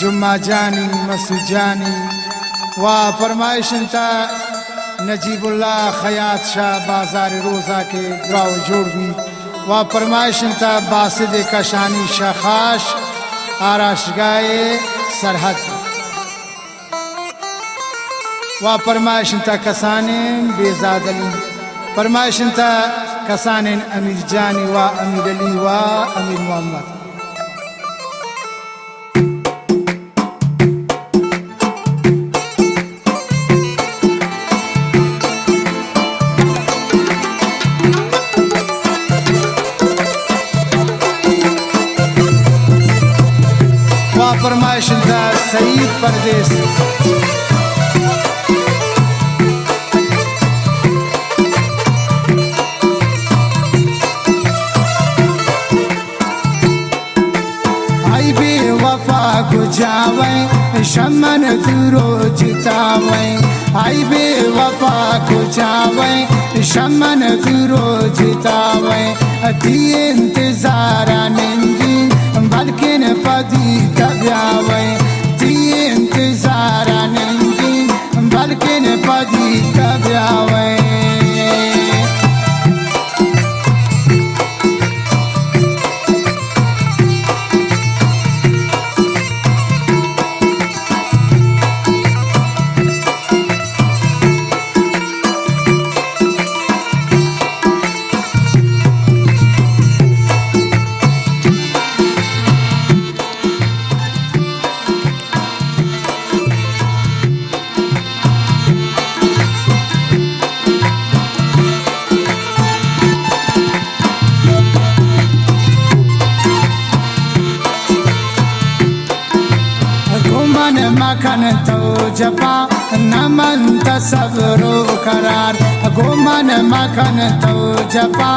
जुम्मा जानी मसूद जानी व फरमाइशन था नजीबुल्ला खयात शाह बाजार रोज़ा के द्राव जोड़वी व फरमाइशन था बासिद कशानी शखाश आराशगाए सरहद व फरमाइशन था कसाने बेजाद अली फरमाइशन था कसाने अमीर जानी व अमीर अली व अमीर मोहम्मद फरमाइशन था सईद परदेस आई बे वफा को जावे शमन दूरो जितावे आई बे वफा को जावे शमन दूरो जितावे अति इंतजार निंदी बल्कि न पदी कब्यावे ती इंतजार निंदी बल्कि न पदी कब्यावे मखन तो जपा नमन तसब्रो करार गोमन मखन तो जपा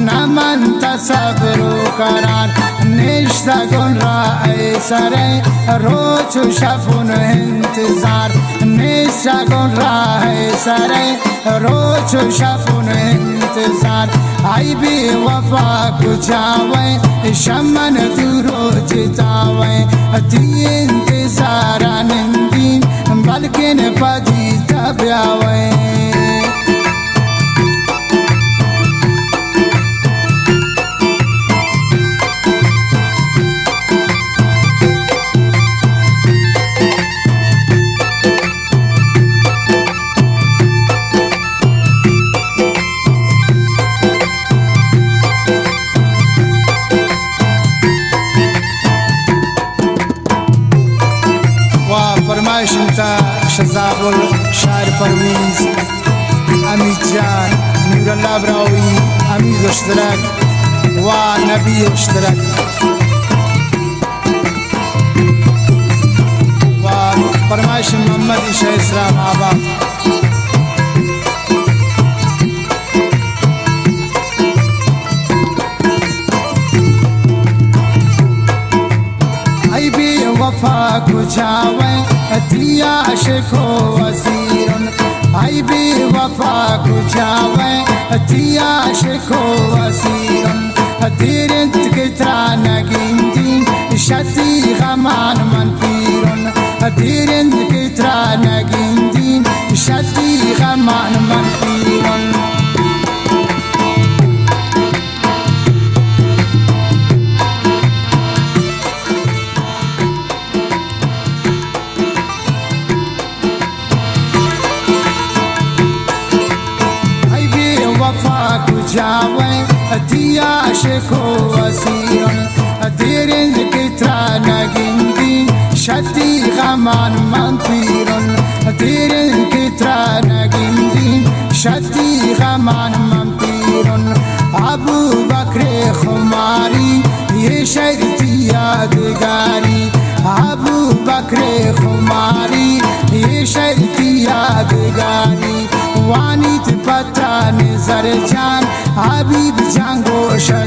नमन तसब्रो करार निश्ता गुन राय सरे रोज शफुन इंतजार निश्ता गुन राय सरे रोज शफुन इंतजार आई भी वफा कुछावे शमन तू रोज तावे अति इंतजार निंदी बल्कि न पदी तब्यावे फरमाइशन था शजाबुल शायर परवीज अमीर जान नूरुल्लाह ब्रावी अमीर उश्तरक व नबी उश्तरक व फरमाइशन मोहम्मद इशा इस्लाम आबाद वफा कुछावे अतिया आशिको वसीरन आई भी वफा कुछावे अतिया आशिको वसीरन अतिरंत कित्रा नगिंदी शती गमान मन पीरन अतिरंत कित्रा नगिंदी शती गमान मन पीरन जावे अतिया आशिको वसीरन अतिरंज कित्रा नगिंदी शती गमान मन पीरन अतिरंज कित्रा नगिंदी शती गमान मन पीरन अबू बकर खुमारी ये शर्ती यादगारी अबू बकर खुमारी